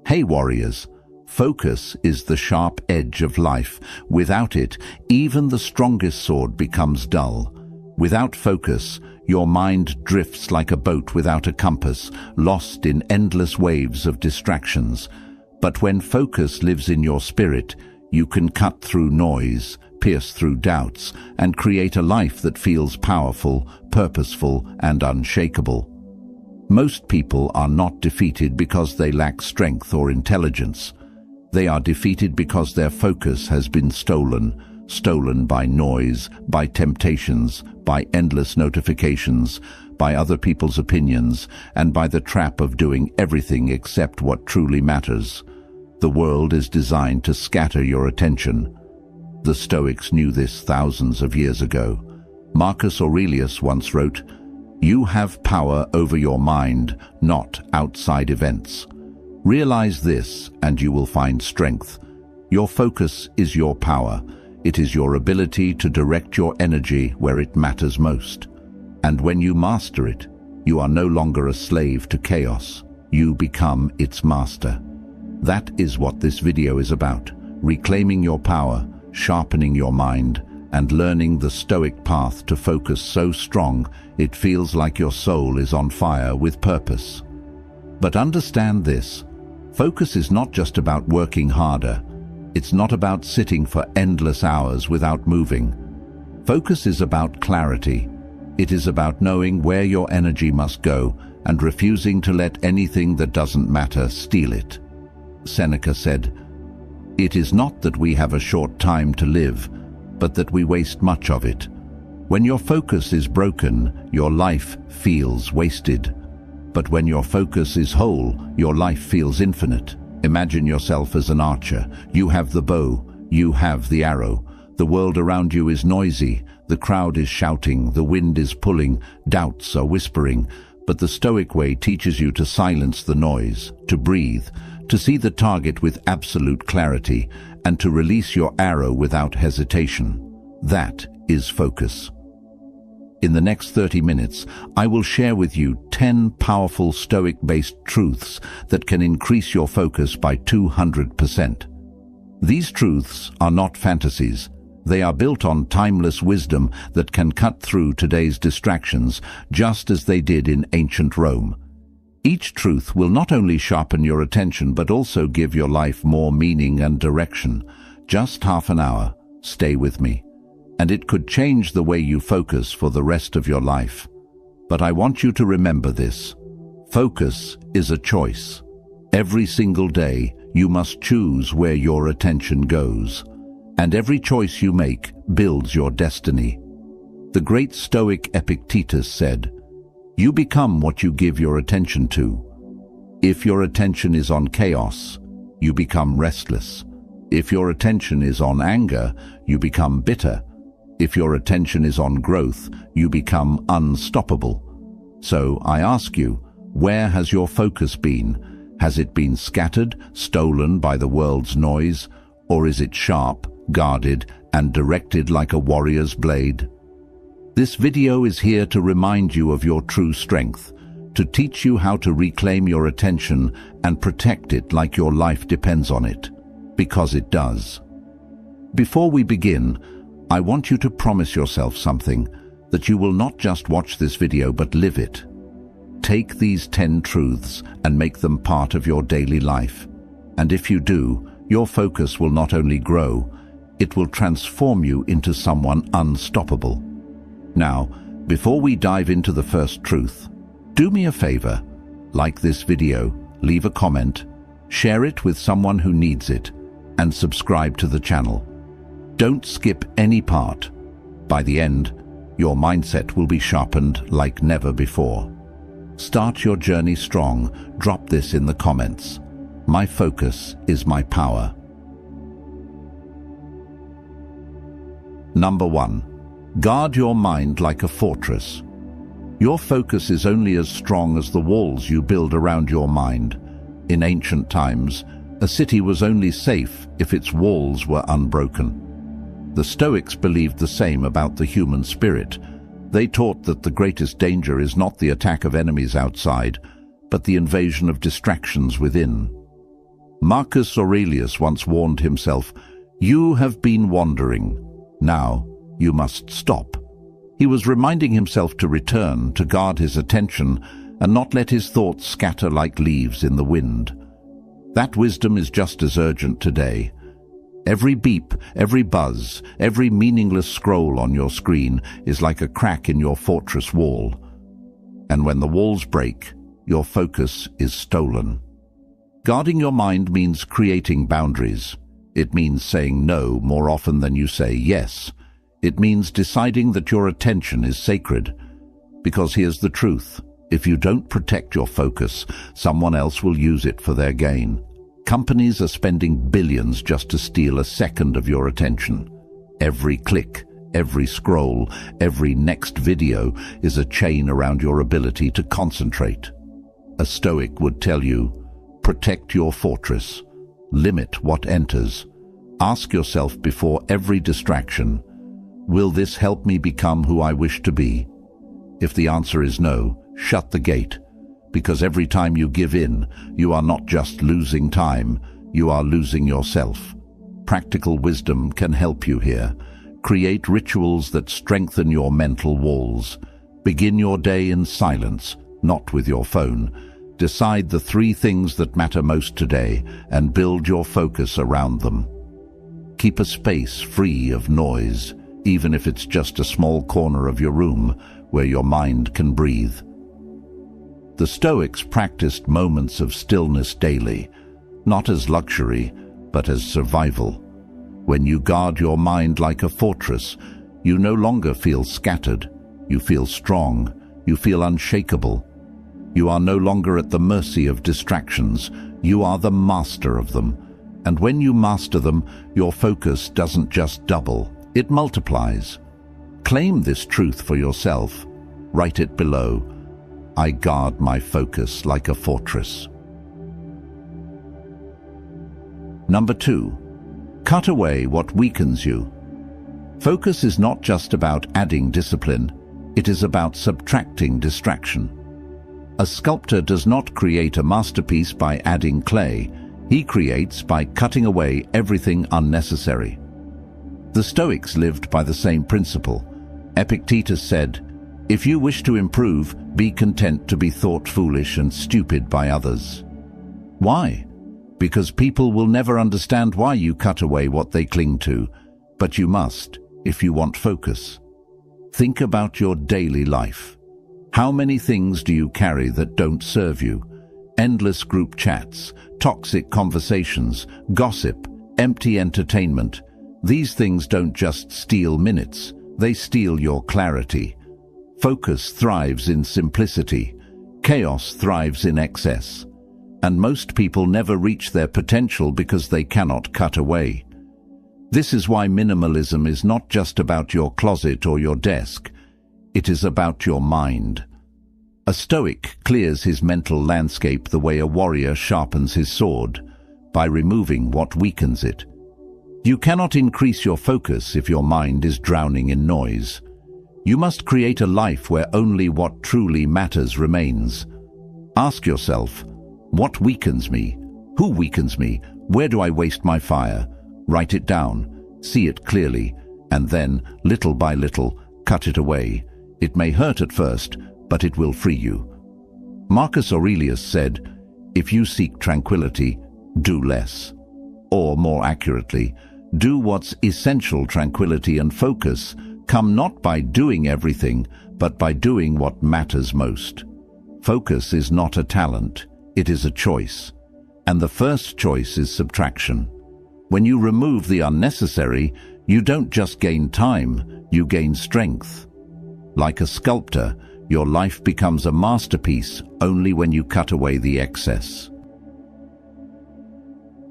Hey warriors, focus is the sharp edge of life. Without it, even the strongest sword becomes dull. Without focus, your mind drifts like a boat without a compass, lost in endless waves of distractions. But when focus lives in your spirit, you can cut through noise, pierce through doubts, and create a life that feels powerful, purposeful, and unshakable. Most people are not defeated because they lack strength or intelligence. They are defeated because their focus has been stolen by noise, by temptations, by endless notifications, by other people's opinions, and by the trap of doing everything except what truly matters. The world is designed to scatter your attention. The Stoics knew this thousands of years ago. Marcus Aurelius once wrote, "You have power over your mind, not outside events. Realize this, and you will find strength. Your focus is your power. It is your ability to direct your energy where it matters most. And when you master it, you are no longer a slave to chaos. You become its master." That is what this video is about: reclaiming your power, sharpening your mind, and learning the Stoic path to focus so strong it feels like your soul is on fire with purpose. But understand this: focus is not just about working harder. It's not about sitting for endless hours without moving. Focus is about clarity. It is about knowing where your energy must go and refusing to let anything that doesn't matter steal it. Seneca said, "It is not that we have a short time to live, but that we waste much of it." When your focus is broken, your life feels wasted. But when your focus is whole, your life feels infinite. Imagine yourself as an archer. You have the bow, you have the arrow. The world around you is noisy, the crowd is shouting, the wind is pulling, doubts are whispering. But the Stoic way teaches you to silence the noise, to breathe, to see the target with absolute clarity, and to release your arrow without hesitation. That is focus. In the next 30 minutes, I will share with you 10 powerful Stoic-based truths that can increase your focus by 200%. These truths are not fantasies. They are built on timeless wisdom that can cut through today's distractions, just as they did in ancient Rome. Each truth will not only sharpen your attention but also give your life more meaning and direction. Just half an hour. Stay with me. And it could change the way you focus for the rest of your life. But I want you to remember this: focus is a choice. Every single day, you must choose where your attention goes. And every choice you make builds your destiny. The great Stoic Epictetus said, "You become what you give your attention to." If your attention is on chaos, you become restless. If your attention is on anger, you become bitter. If your attention is on growth, you become unstoppable. So I ask you, where has your focus been? Has it been scattered, stolen by the world's noise, or is it sharp, guarded, and directed like a warrior's blade? This video is here to remind you of your true strength, to teach you how to reclaim your attention and protect it like your life depends on it, because it does. Before we begin, I want you to promise yourself something, that you will not just watch this video but live it. Take these 10 truths and make them part of your daily life. And if you do, your focus will not only grow, it will transform you into someone unstoppable. Now, before we dive into the first truth, do me a favor: like this video, leave a comment, share it with someone who needs it, and subscribe to the channel. Don't skip any part. By the end, your mindset will be sharpened like never before. Start your journey strong. Drop this in the comments: "My focus is my power." Number 1. Guard your mind like a fortress. Your focus is only as strong as the walls you build around your mind. In ancient times, a city was only safe if its walls were unbroken. The Stoics believed the same about the human spirit. They taught that the greatest danger is not the attack of enemies outside, but the invasion of distractions within. Marcus Aurelius once warned himself, "You have been wandering. Now you must stop." He was reminding himself to return, to guard his attention, and not let his thoughts scatter like leaves in the wind. That wisdom is just as urgent today. Every beep, every buzz, every meaningless scroll on your screen is like a crack in your fortress wall. And when the walls break, your focus is stolen. Guarding your mind means creating boundaries. It means saying no more often than you say yes. It means deciding that your attention is sacred. Because here's the truth. If you don't protect your focus, someone else will use it for their gain. Companies are spending billions just to steal a second of your attention. Every click, every scroll, every next video is a chain around your ability to concentrate. A Stoic would tell you, protect your fortress. Limit what enters. Ask yourself before every distraction, will this help me become who I wish to be? If the answer is no, shut the gate. Because every time you give in, you are not just losing time, you are losing yourself. Practical wisdom can help you here. Create rituals that strengthen your mental walls. Begin your day in silence, not with your phone. Decide the 3 things that matter most today and build your focus around them. Keep a space free of noise, even if it's just a small corner of your room where your mind can breathe. The Stoics practiced moments of stillness daily, not as luxury, but as survival. When you guard your mind like a fortress, you no longer feel scattered. You feel strong. You feel unshakable. You are no longer at the mercy of distractions. You are the master of them. And when you master them, your focus doesn't just double, it multiplies. Claim this truth for yourself. Write it below. I guard my focus like a fortress. Number 2. Cut away what weakens you. Focus is not just about adding discipline, it is about subtracting distraction. A sculptor does not create a masterpiece by adding clay. He creates by cutting away everything unnecessary. The Stoics lived by the same principle. Epictetus said, "If you wish to improve, be content to be thought foolish and stupid by others." Why? Because people will never understand why you cut away what they cling to, but you must if you want focus. Think about your daily life. How many things do you carry that don't serve you? Endless group chats, toxic conversations, gossip, empty entertainment. These things don't just steal minutes, they steal your clarity. Focus thrives in simplicity. Chaos thrives in excess. And most people never reach their potential because they cannot cut away. This is why minimalism is not just about your closet or your desk. It is about your mind. A Stoic clears his mental landscape the way a warrior sharpens his sword, by removing what weakens it. You cannot increase your focus if your mind is drowning in noise. You must create a life where only what truly matters remains. Ask yourself, what weakens me? Who weakens me? Where do I waste my fire? Write it down, see it clearly, and then, little by little, cut it away. It may hurt at first, but it will free you. Marcus Aurelius said, "If you seek tranquility, do less." Or, more accurately, do what's essential. Tranquility and focus come not by doing everything, but by doing what matters most. Focus is not a talent, it is a choice. And the first choice is subtraction. When you remove the unnecessary, you don't just gain time, you gain strength. Like a sculptor, your life becomes a masterpiece only when you cut away the excess.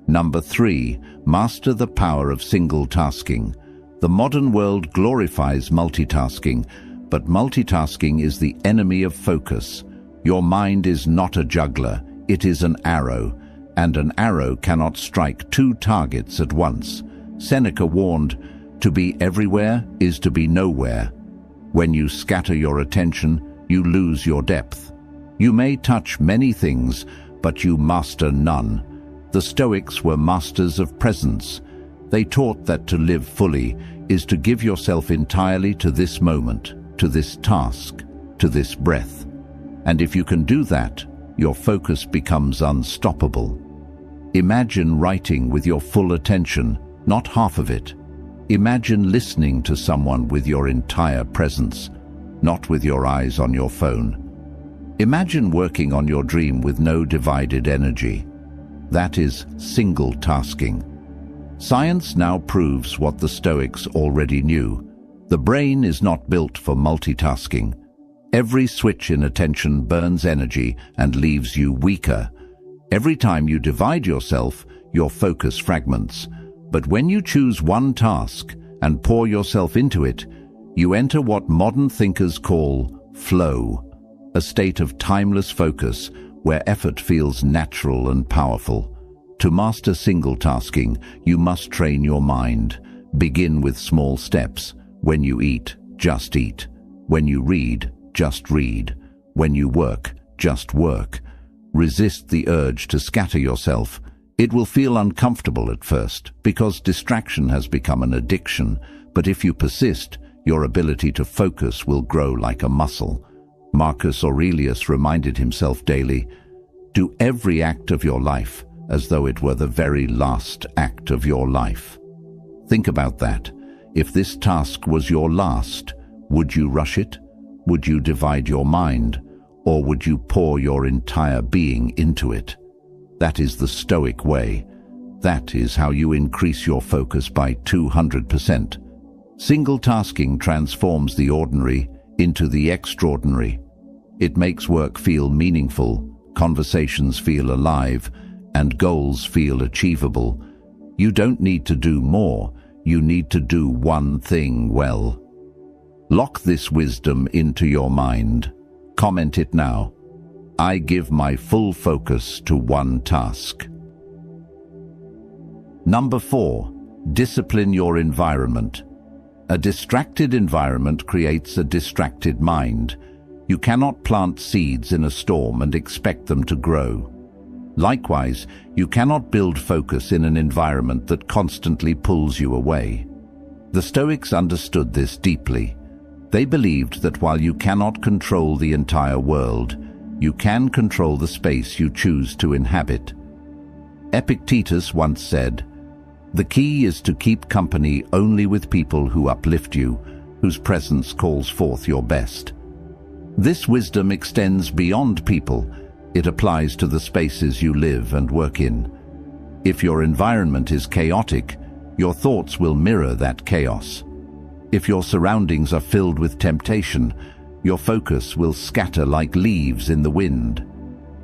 Number 3, master the power of single tasking. The modern world glorifies multitasking, but multitasking is the enemy of focus. Your mind is not a juggler, it is an arrow, and an arrow cannot strike 2 targets at once. Seneca warned, "To be everywhere is to be nowhere." When you scatter your attention, you lose your depth. You may touch many things, but you master none. The Stoics were masters of presence. They taught that to live fully is to give yourself entirely to this moment, to this task, to this breath. And if you can do that, your focus becomes unstoppable. Imagine writing with your full attention, not half of it. Imagine listening to someone with your entire presence, not with your eyes on your phone. Imagine working on your dream with no divided energy. That is single tasking. Science now proves what the Stoics already knew. The brain is not built for multitasking. Every switch in attention burns energy and leaves you weaker. Every time you divide yourself, your focus fragments. But when you choose one task and pour yourself into it, you enter what modern thinkers call flow, a state of timeless focus where effort feels natural and powerful. To master single tasking, you must train your mind. Begin with small steps. When you eat, just eat. When you read, just read. When you work, just work. Resist the urge to scatter yourself. It will feel uncomfortable at first because distraction has become an addiction, but if you persist, your ability to focus will grow like a muscle. Marcus Aurelius reminded himself daily, "Do every act of your life as though it were the very last act of your life." Think about that. If this task was your last, would you rush it? Would you divide your mind? Or would you pour your entire being into it? That is the Stoic way. That is how you increase your focus by 200%. Single tasking transforms the ordinary into the extraordinary. It makes work feel meaningful, conversations feel alive, and goals feel achievable. You don't need to do more, you need to do one thing well. Lock this wisdom into your mind. Comment it now. I give my full focus to one task. Number 4. Discipline your environment. A distracted environment creates a distracted mind. You cannot plant seeds in a storm and expect them to grow. Likewise, you cannot build focus in an environment that constantly pulls you away. The Stoics understood this deeply. They believed that while you cannot control the entire world, you can control the space you choose to inhabit. Epictetus once said, "The key is to keep company only with people who uplift you, whose presence calls forth your best." This wisdom extends beyond people. It applies to the spaces you live and work in. If your environment is chaotic, your thoughts will mirror that chaos. If your surroundings are filled with temptation, your focus will scatter like leaves in the wind.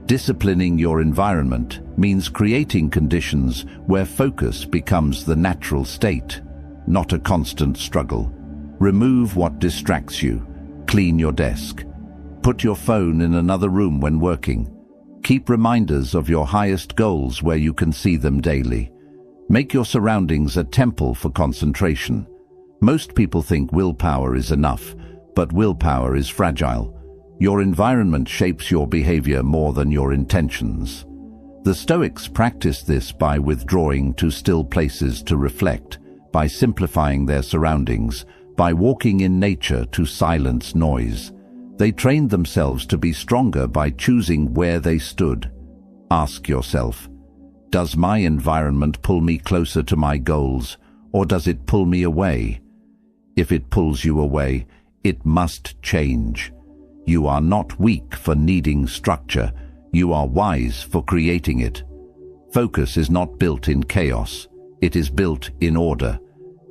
Disciplining your environment means creating conditions where focus becomes the natural state, not a constant struggle. Remove what distracts you. Clean your desk. Put your phone in another room when working. Keep reminders of your highest goals where you can see them daily. Make your surroundings a temple for concentration. Most people think willpower is enough, but willpower is fragile. Your environment shapes your behavior more than your intentions. The Stoics practiced this by withdrawing to still places to reflect, by simplifying their surroundings, by walking in nature to silence noise. They trained themselves to be stronger by choosing where they stood. Ask yourself, does my environment pull me closer to my goals, or does it pull me away? If it pulls you away, it must change. You are not weak for needing structure. You are wise for creating it. Focus is not built in chaos. It is built in order.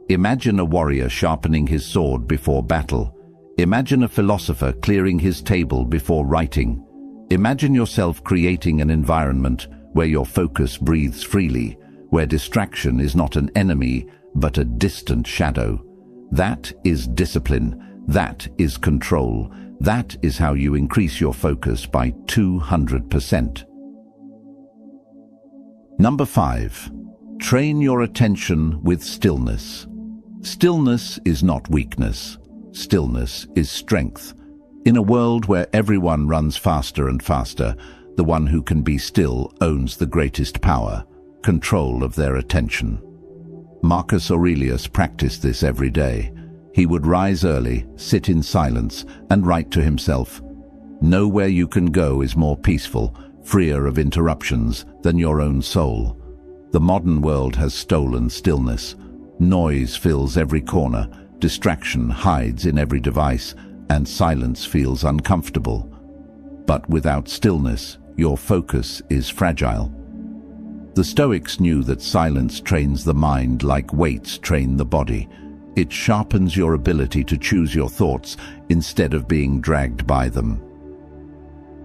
Imagine a warrior sharpening his sword before battle. Imagine a philosopher clearing his table before writing. Imagine yourself creating an environment where your focus breathes freely, where distraction is not an enemy, but a distant shadow. That is discipline. That is control. That is how you increase your focus by 200%. Number 5. Train your attention with stillness. Stillness is not weakness. Stillness is strength. In a world where everyone runs faster and faster, the one who can be still owns the greatest power. control of their attention. Marcus Aurelius practiced this every day. He would rise early, sit in silence, and write to himself, "Nowhere you can go is more peaceful, freer of interruptions than your own soul." The modern world has stolen stillness. Noise fills every corner, distraction hides in every device, and silence feels uncomfortable. But without stillness, your focus is fragile. The Stoics knew that silence trains the mind like weights train the body. It sharpens your ability to choose your thoughts instead of being dragged by them.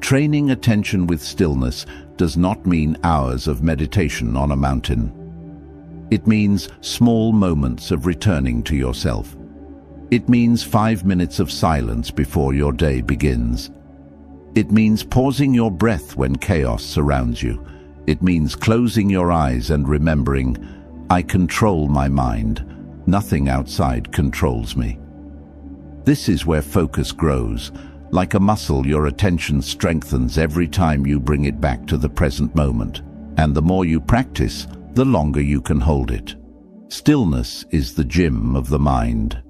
Training attention with stillness does not mean hours of meditation on a mountain. It means small moments of returning to yourself. It means 5 minutes of silence before your day begins. It means pausing your breath when chaos surrounds you. It means closing your eyes and remembering, "I control my mind. Nothing outside controls me." This is where focus grows. Like a muscle, your attention strengthens every time you bring it back to the present moment. And the more you practice, the longer you can hold it. Stillness is the gym of the mind.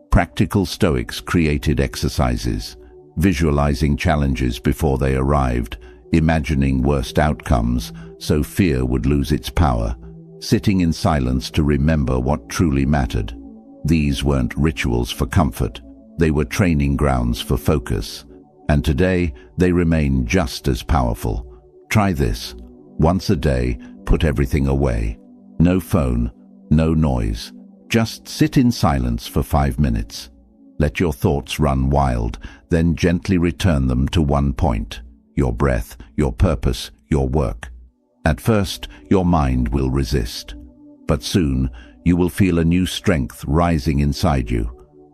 Practical Stoics created exercises, visualizing challenges before they arrived, imagining worst outcomes so fear would lose its power, sitting in silence to remember what truly mattered. These weren't rituals for comfort. They were training grounds for focus. And today, they remain just as powerful. Try this. Once a day, put everything away. No phone, no noise. Just sit in silence for 5 minutes. Let your thoughts run wild, then gently return them to one point: your breath, your purpose, your work. At first, your mind will resist. But soon, you will feel a new strength rising inside you.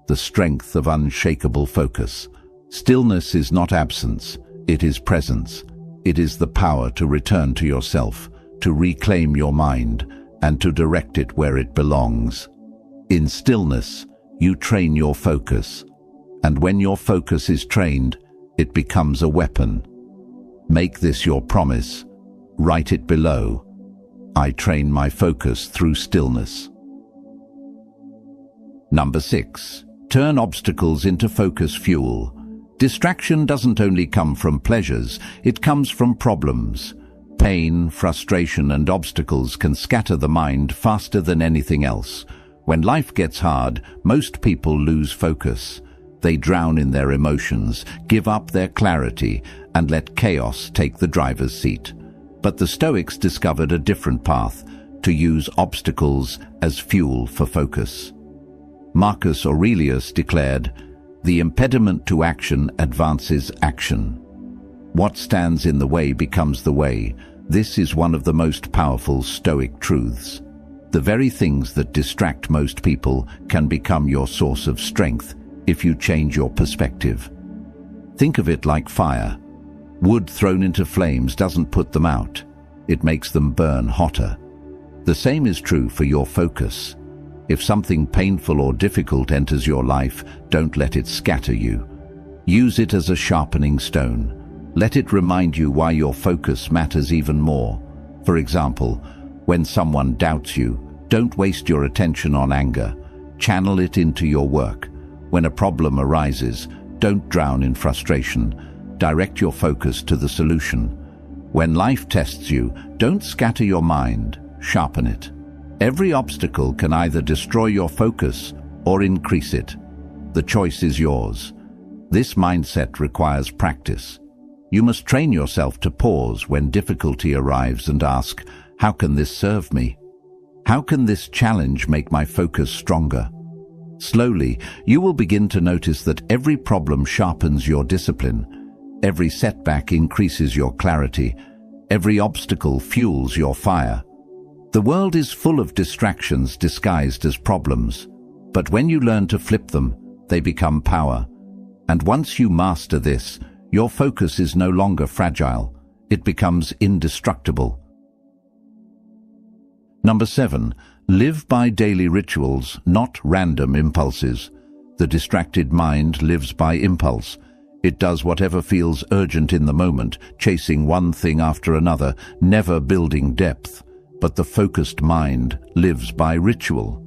The strength of unshakable focus. Stillness is not absence, it is presence. It is the power to return to yourself, to reclaim your mind, and to direct it where it belongs. In stillness, you train your focus. And when your focus is trained, it becomes a weapon. Make this your promise. Write it below. I train my focus through stillness. Number 6. Turn obstacles into focus fuel. Distraction doesn't only come from pleasures, it comes from problems. Pain, frustration, and obstacles can scatter the mind faster than anything else. When life gets hard, most people lose focus. They drown in their emotions, give up their clarity, and let chaos take the driver's seat. But the Stoics discovered a different path: to use obstacles as fuel for focus. Marcus Aurelius declared, "The impediment to action advances action. What stands in the way becomes the way." This is one of the most powerful Stoic truths. The very things that distract most people can become your source of strength if you change your perspective. Think of it like fire. Wood thrown into flames doesn't put them out. It makes them burn hotter. The same is true for your focus. If something painful or difficult enters your life, don't let it scatter you. Use it as a sharpening stone. Let it remind you why your focus matters even more. For example, when someone doubts you, don't waste your attention on anger. Channel it into your work. When a problem arises, don't drown in frustration. Direct your focus to the solution. When life tests you, don't scatter your mind, sharpen it. Every obstacle can either destroy your focus or increase it. The choice is yours. This mindset requires practice. You must train yourself to pause when difficulty arrives and ask, how can this serve me? How can this challenge make my focus stronger? Slowly, you will begin to notice that every problem sharpens your discipline. Every setback increases your clarity. Every obstacle fuels your fire. The world is full of distractions disguised as problems, but when you learn to flip them, they become power. And once you master this, your focus is no longer fragile. It becomes indestructible. Number 7. Live by daily rituals, not random impulses. The distracted mind lives by impulse. It does whatever feels urgent in the moment, chasing one thing after another, never building depth. but the focused mind lives by ritual.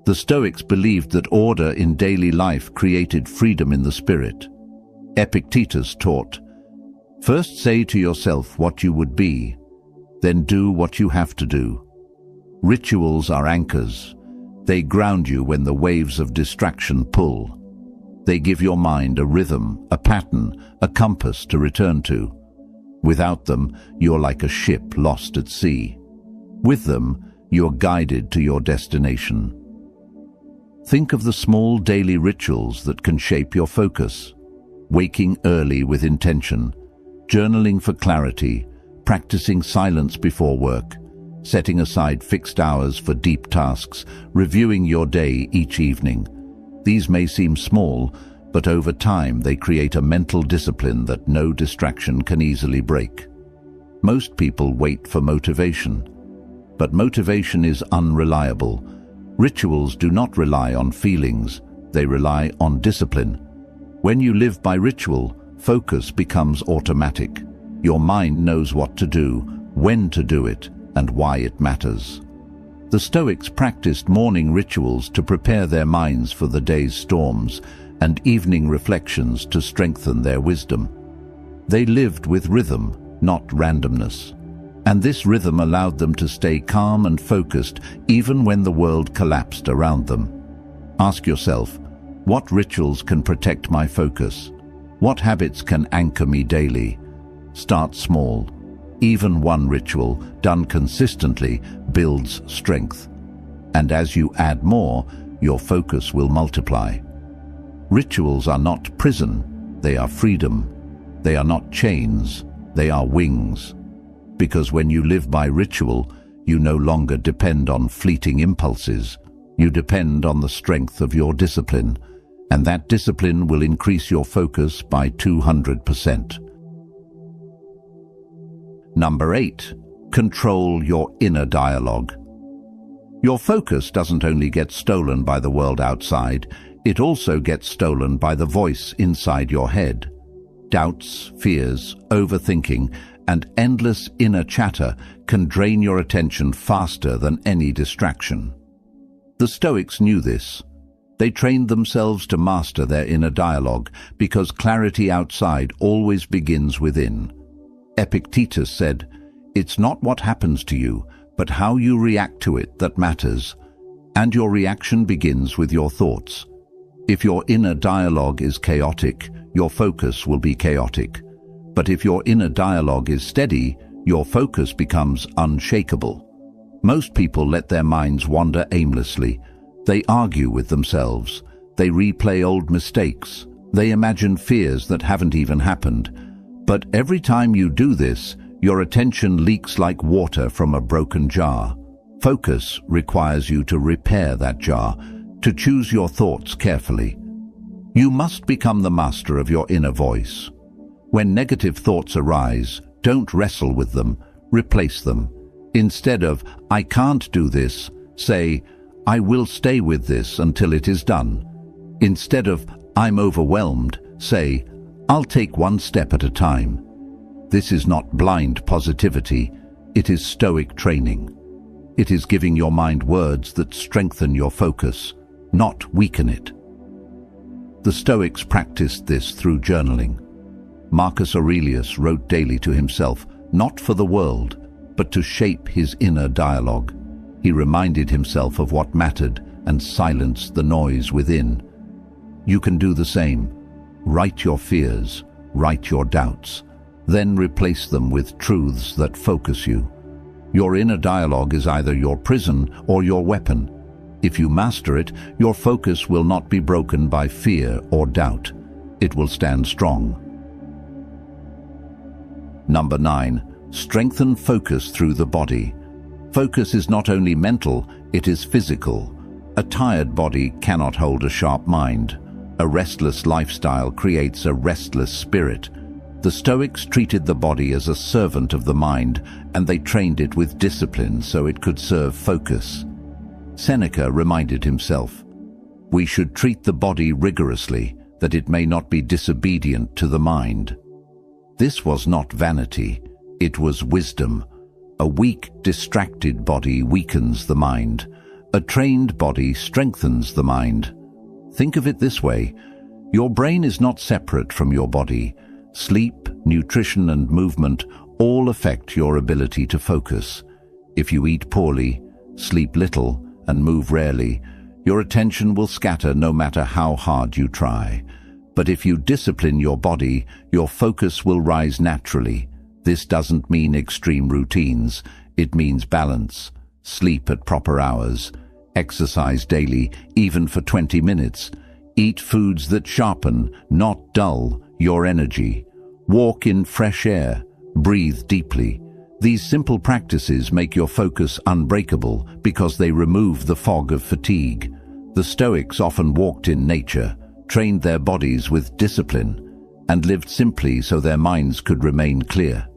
The Stoics believed that order in daily life created freedom in the spirit. Epictetus taught, "First say to yourself what you would be, then do what you have to do." Rituals are anchors. They ground you when the waves of distraction pull. They give your mind a rhythm, a pattern, a compass to return to. Without them, you're like a ship lost at sea. With them, you're guided to your destination. Think of the small daily rituals that can shape your focus. Waking early with intention, journaling for clarity, practicing silence before work, setting aside fixed hours for deep tasks, reviewing your day each evening. These may seem small, but over time they create a mental discipline that no distraction can easily break. Most people wait for motivation, but motivation is unreliable. Rituals do not rely on feelings, they rely on discipline. When you live by ritual, focus becomes automatic. Your mind knows what to do, when to do it, and why it matters. The Stoics practiced morning rituals to prepare their minds for the day's storms, and evening reflections to strengthen their wisdom. They lived with rhythm, not randomness. And this rhythm allowed them to stay calm and focused even when the world collapsed around them. Ask yourself, what rituals can protect my focus? What habits can anchor me daily? Start small. Even one ritual, done consistently, builds strength. And as you add more, your focus will multiply. Rituals are not prison, they are freedom. They are not chains, they are wings. Because when you live by ritual, you no longer depend on fleeting impulses. You depend on the strength of your discipline, and that discipline will increase your focus by 200%. Number 8. Control your inner dialogue. Your focus doesn't only get stolen by the world outside, it also gets stolen by the voice inside your head. Doubts, fears, overthinking, and endless inner chatter can drain your attention faster than any distraction. The Stoics knew this. They trained themselves to master their inner dialogue because clarity outside always begins within. Epictetus said, "It's not what happens to you, but how you react to it that matters, and your reaction begins with your thoughts." If your inner dialogue is chaotic, your focus will be chaotic. But if your inner dialogue is steady, your focus becomes unshakable. Most people let their minds wander aimlessly. They argue with themselves. They replay old mistakes. They imagine fears that haven't even happened. But every time you do this, your attention leaks like water from a broken jar. Focus requires you to repair that jar, to choose your thoughts carefully. You must become the master of your inner voice. When negative thoughts arise, don't wrestle with them, replace them. Instead of, "I can't do this," say, "I will stay with this until it is done." Instead of, "I'm overwhelmed," say, "I'll take one step at a time." This is not blind positivity, it is Stoic training. It is giving your mind words that strengthen your focus, not weaken it. The Stoics practiced this through journaling. Marcus Aurelius wrote daily to himself, not for the world, but to shape his inner dialogue. He reminded himself of what mattered and silenced the noise within. You can do the same. Write your fears, write your doubts, then replace them with truths that focus you. Your inner dialogue is either your prison or your weapon. If you master it, your focus will not be broken by fear or doubt. It will stand strong. Number 9. Strengthen focus through the body. Focus is not only mental, it is physical. A tired body cannot hold a sharp mind. A restless lifestyle creates a restless spirit. The Stoics treated the body as a servant of the mind, and they trained it with discipline so it could serve focus. Seneca reminded himself, "We should treat the body rigorously, that it may not be disobedient to the mind." This was not vanity, it was wisdom. A weak, distracted body weakens the mind. A trained body strengthens the mind. Think of it this way. Your brain is not separate from your body. Sleep, nutrition, and movement all affect your ability to focus. If you eat poorly, sleep little, and move rarely, your attention will scatter no matter how hard you try. But if you discipline your body, your focus will rise naturally. This doesn't mean extreme routines. It means balance. Sleep at proper hours. Exercise daily, even for 20 minutes. Eat foods that sharpen, not dull, your energy. Walk in fresh air. Breathe deeply. These simple practices make your focus unbreakable because they remove the fog of fatigue. The Stoics often walked in nature, trained their bodies with discipline, and lived simply so their minds could remain clear.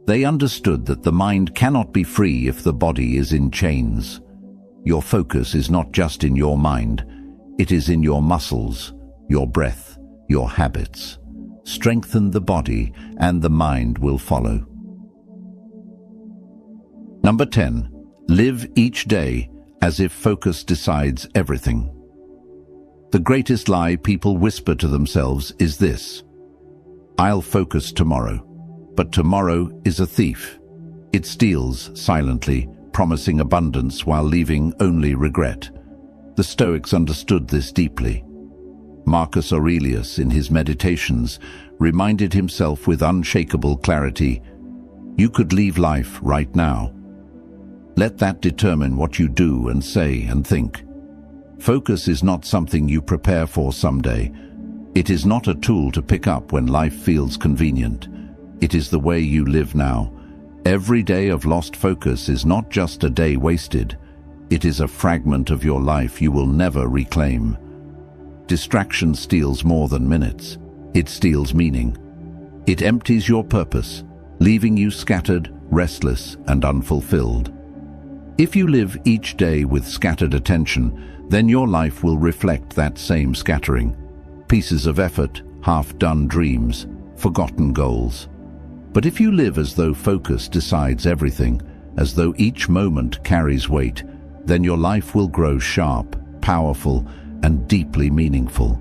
They understood that the mind cannot be free if the body is in chains. Your focus is not just in your mind, it is in your muscles, your breath, your habits. Strengthen the body and the mind will follow. Number 10. Live each day as if focus decides everything. The greatest lie people whisper to themselves is this: I'll focus tomorrow. But tomorrow is a thief. It steals silently, promising abundance while leaving only regret. The Stoics understood this deeply. Marcus Aurelius, in his Meditations, reminded himself with unshakable clarity, "You could leave life right now." Let that determine what you do and say and think. Focus is not something you prepare for someday. It is not a tool to pick up when life feels convenient. It is the way you live now. Every day of lost focus is not just a day wasted. It is a fragment of your life you will never reclaim. Distraction steals more than minutes. It steals meaning. It empties your purpose, leaving you scattered, restless, and unfulfilled. If you live each day with scattered attention, then your life will reflect that same scattering. Pieces of effort, half-done dreams, forgotten goals. But if you live as though focus decides everything, as though each moment carries weight, then your life will grow sharp, powerful, and deeply meaningful.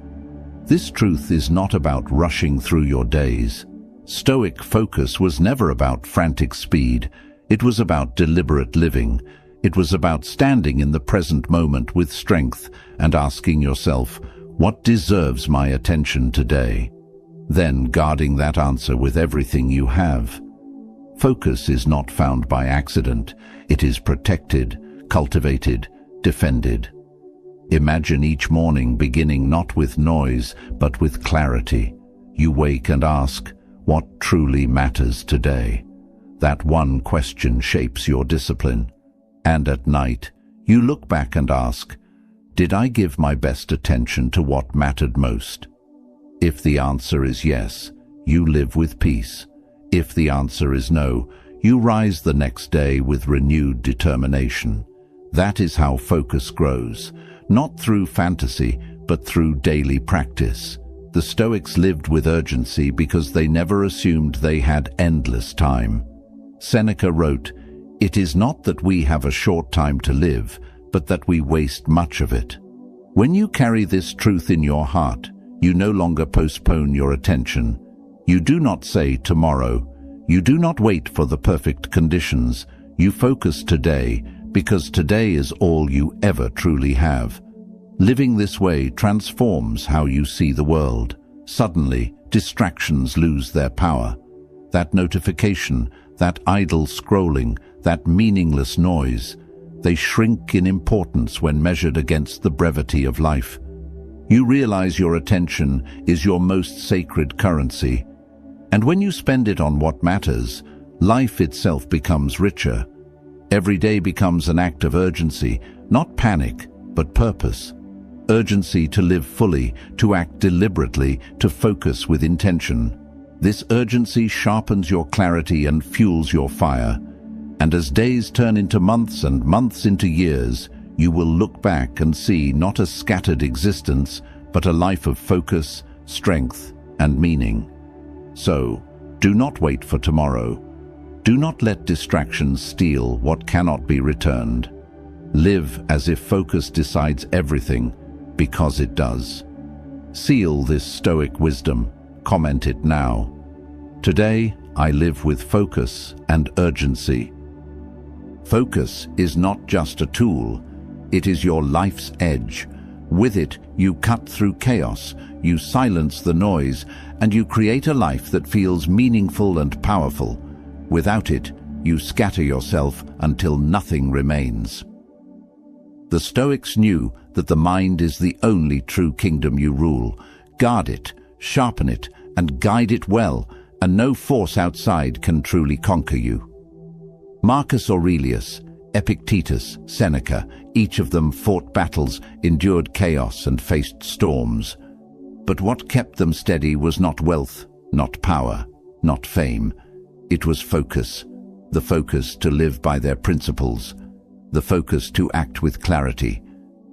This truth is not about rushing through your days. Stoic focus was never about frantic speed. It was about deliberate living. It was about standing in the present moment with strength and asking yourself, what deserves my attention today? Then guarding that answer with everything you have. Focus is not found by accident. It is protected, cultivated, defended. Imagine each morning beginning not with noise, but with clarity. You wake and ask, what truly matters today? That one question shapes your discipline. And at night, you look back and ask, did I give my best attention to what mattered most? If the answer is yes, you live with peace. If the answer is no, you rise the next day with renewed determination. That is how focus grows, not through fantasy, but through daily practice. The Stoics lived with urgency because they never assumed they had endless time. Seneca wrote, "It is not that we have a short time to live, but that we waste much of it." When you carry this truth in your heart, you no longer postpone your attention. You do not say tomorrow. You do not wait for the perfect conditions. You focus today, because today is all you ever truly have. Living this way transforms how you see the world. Suddenly, distractions lose their power. That notification, that idle scrolling, that meaningless noise, they shrink in importance when measured against the brevity of life. You realize your attention is your most sacred currency, and when you spend it on what matters, life itself becomes richer. Every day becomes an act of urgency, not panic, but purpose. Urgency to live fully, to act deliberately, to focus with intention. This urgency sharpens your clarity and fuels your fire. And as days turn into months and months into years, you will look back and see not a scattered existence, but a life of focus, strength, and meaning. So, do not wait for tomorrow. Do not let distractions steal what cannot be returned. Live as if focus decides everything, because it does. Seal this Stoic wisdom. Comment it now. Today, I live with focus and urgency. Focus is not just a tool, it is your life's edge. With it, you cut through chaos, you silence the noise, and you create a life that feels meaningful and powerful. Without it, you scatter yourself until nothing remains. The Stoics knew that the mind is the only true kingdom you rule. Guard it, sharpen it, and guide it well, and no force outside can truly conquer you. Marcus Aurelius, Epictetus, Seneca, each of them fought battles, endured chaos, and faced storms. But what kept them steady was not wealth, not power, not fame. It was focus, the focus to live by their principles, the focus to act with clarity,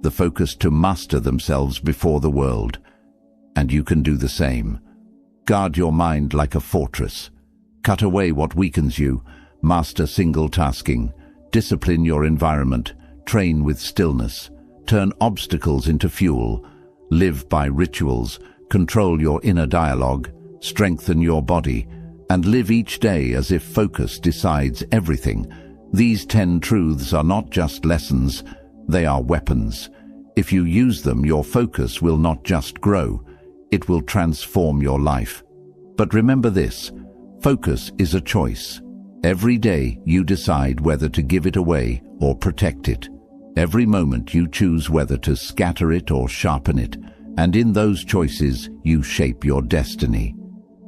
the focus to master themselves before the world. And you can do the same. Guard your mind like a fortress. Cut away what weakens you. Master single-tasking. Discipline your environment. Train with stillness. Turn obstacles into fuel. Live by rituals. Control your inner dialogue. Strengthen your body. And live each day as if focus decides everything. These 10 truths are not just lessons, they are weapons. If you use them, your focus will not just grow, it will transform your life. But remember this, focus is a choice. Every day you decide whether to give it away or protect it. Every moment you choose whether to scatter it or sharpen it, and in those choices you shape your destiny.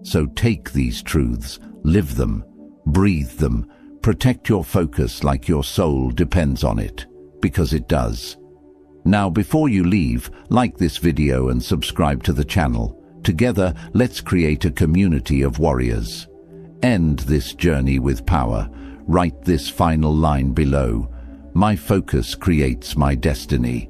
So take these truths, live them, breathe them, protect your focus like your soul depends on it, because it does. Now, before you leave, like this video and subscribe to the channel. Together, let's create a community of warriors. End this journey with power. Write this final line below. My focus creates my destiny.